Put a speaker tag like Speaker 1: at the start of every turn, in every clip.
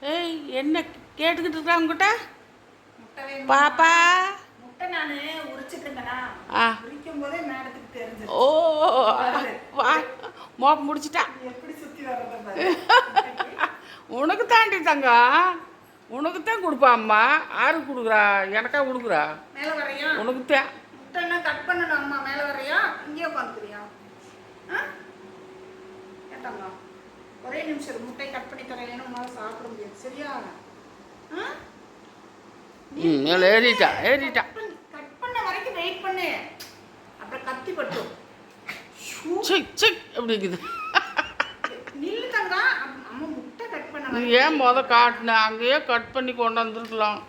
Speaker 1: ஏய் என்ன கேட்டுக்கிட்டு இருக்கா உங்ககிட்ட
Speaker 2: முட்டை வேணும்
Speaker 1: பாப்பா?
Speaker 2: முட்டை நான் உரிச்சிட்டு இருந்தேனா உரிக்கும் போதே மேடத்துக்கு தெரிஞ்சு
Speaker 1: ஓ வா மோப்ப முடிச்சிட்டா.
Speaker 2: எப்படி சுத்தி வர்றத பாரு.
Speaker 1: உனக்கு தாண்டி தங்கம், உனக்கு தான் கொடுப்பா அம்மா. யாருக்கு கொடுக்குறா? எனக்கா கொடுக்குறா?
Speaker 2: மேல வரையா
Speaker 1: உனக்கு தான்.
Speaker 2: முட்டைன்னா கட் பண்ணணும் அம்மா. மேல வரையா இங்கேயே உட்காந்துக்கிறியா? கேட்டாங்க ஒரே நிமிஷம் முட்டை கட் பண்ணி தரேன். உன்னால சாப்பிட முடியாது சரியா?
Speaker 1: மேலே ஏறிட்டா.
Speaker 2: கட் பண்ண வரைக்கும் வெயிட் பண்ணு, அப்புறம் கத்தி பட்டும்
Speaker 1: எப்படி இருக்குது?
Speaker 2: நில்லு தங்க. அம்மா முட்டை கட் பண்ண
Speaker 1: நீ ஏன் காட்டின? அங்கேயே கட் பண்ணி கொண்டு வந்துருக்கலாம்.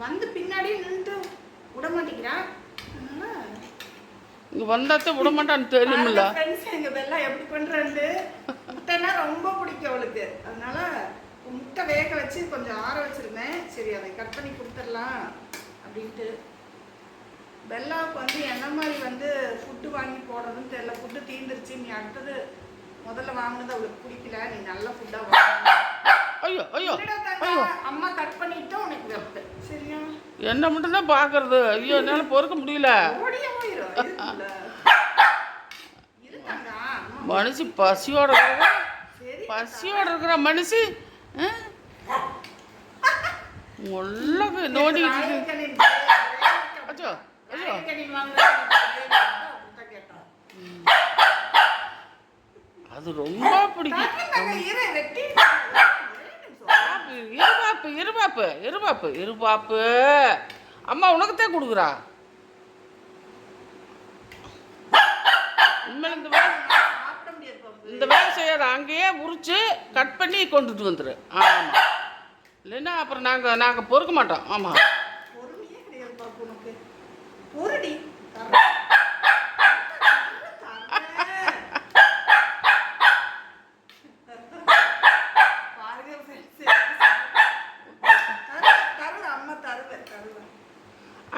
Speaker 2: வந்து பின்னாடி நின்று விட மாட்டேங்கிறான்.
Speaker 1: இங்கே வந்தாத்தே விட மாட்டான்னு தெரியுமில்ல.
Speaker 2: ஃப்ரெண்ட்ஸ் எங்கள் பெல்லாம் எப்படி பண்ணுறாண்டு முட்டைன்னா ரொம்ப பிடிக்கும் அவளுக்கு. அதனால முட்டை வேக வச்சு கொஞ்சம் ஆற வச்சுருந்தேன். சரி அதை கட் பண்ணி கொடுத்துடலாம் அப்படின்ட்டு. பெல்லாவுக்கு வந்து என்ன மாதிரி வந்து ஃபுட்டு வாங்கி போடுறதுன்னு தெரியல. ஃபுட்டு தீர்ந்துருச்சு. நீ அடுத்தது முதல்ல வாங்கினது அவளுக்கு பிடிக்கல. நீ நல்ல ஃபுட்டாக வாங்க.
Speaker 1: ஐயோ ஐயோ
Speaker 2: அம்மா கட் பண்ணிட்டு உனக்கு வைப்பு சரியா?
Speaker 1: என்ன மட்டும் தான் பார்க்கறது. ஐயோ என்னால் பொறுக்க முடியல. மனுஷி பசியோட இருக்கிற மனுஷி முள்ளக்கு நோண்டிக்கிட்டு இருக்கு. அச்சோ ஐயோ அது ரொம்ப பிடிக்கும். இருபாப்பு அம்மா உனக்குத்தான் கொடுக்குறா. இந்த வேலை செய்யாத, அங்கேயே உரிச்சு கட் பண்ணி கொண்டுட்டு வந்துரு. ஆமாம், இல்லைன்னா அப்புறம் நாங்கள் பொறுக்க மாட்டோம். ஆமாம்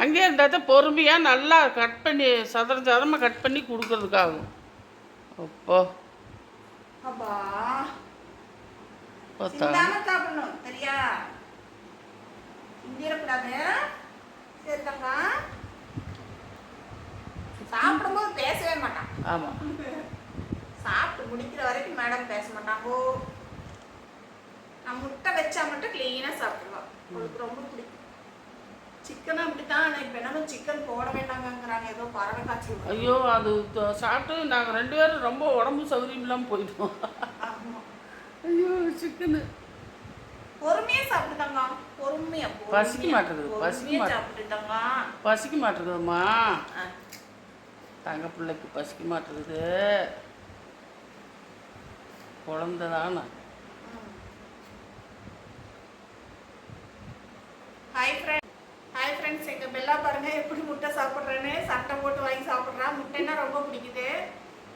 Speaker 1: அங்கே இருந்தால் தான் பொறுமையாக நல்லா கட் பண்ணி சதமாக கட் பண்ணி கொடுக்கறதுக்காகும். அப்போ
Speaker 2: அப்பா சாப்பிடணும் சரியா? இந்திரக்கூடாது. சரிதாப்பா. சாப்பிடும்போது பேசவே மாட்டான்.
Speaker 1: ஆமாம்,
Speaker 2: சாப்பிட்டு முடிக்கிற வரைக்கும் மேடம் பேச மாட்டாங்கோ. நான் முட்டை வச்சா மட்டும் கிளீனாக சாப்பிடுவான். அவளுக்கு ரொம்ப பிடிக்கும். சிக்கனும் அப்படித்தான். ஆனால் இப்போ என்ன சிக்கன் போட வேண்டாங்கிறாங்க. ஏதோ பறவை காய்ச்சல்.
Speaker 1: ஐயோ அது சாப்பிட்டு நாங்கள் 2 பேரும் ரொம்ப உடம்பு சௌகரியம் இல்லாமல் போயிட்டோம். ஐயோ சிக்கனு
Speaker 2: பொறுமையாக சாப்பிட்டுட்டாங்க. பொறுமையாக
Speaker 1: பசிக்க மாட்டேங்குதும்மா. தங்க பிள்ளைக்கு பசிக்க மாட்டேங்குது. குழந்தை தானே.
Speaker 2: ஹாய் ஃப்ரெண்ட்ஸ், எங்கள் பெல்லா பாருங்கள் எப்படி முட்டை சாப்பிட்றேன்னு. சட்டை போட்டு வாங்கி சாப்பிட்றா. முட்டைன்னா ரொம்ப பிடிக்குது.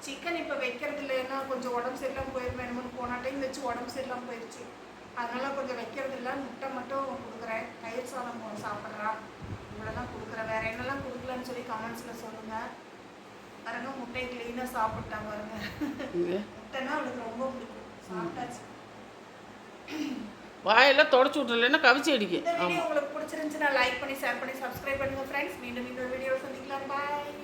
Speaker 2: சிக்கன் இப்போ வைக்கிறது இல்லைன்னா கொஞ்சம் உடம்பு சரியில்லாமல் போயிருமே. என்னமோன்னு போன டைம் வச்சு உடம்பு சரியில்லாமல் போயிடுச்சு. அதனால் கொஞ்சம் வைக்கிறது இல்லை. முட்டை மட்டும் கொடுக்குறேன். தயிர் சாதம் சாப்பிட்றா. இவ்வளோதான் கொடுக்குறேன். வேறு என்னெல்லாம் கொடுக்கலன்னு சொல்லி கமெண்ட்ஸில் சொல்லுங்கள். பாருங்க முட்டையை க்ளீனாக சாப்பிட்டாங்க பாருங்க. முட்டைன்னா அவளுக்கு ரொம்ப பிடிக்கும். சாப்பிட்டாச்சு.
Speaker 1: வாயெல்லாம் தொடச்சி விட்டுலன்னா கவிச்சி அடிக்கும்.
Speaker 2: இந்த வீடியோ உங்களுக்கு பிடிச்சிருந்துச்சுன்னா லைக் பண்ணி ஷேர் பண்ணி சப்ஸ்கிரைப் பண்ணுங்க ஃப்ரெண்ட்ஸ். மீண்டும் வீடியோ சந்திக்கலாம். பாய்.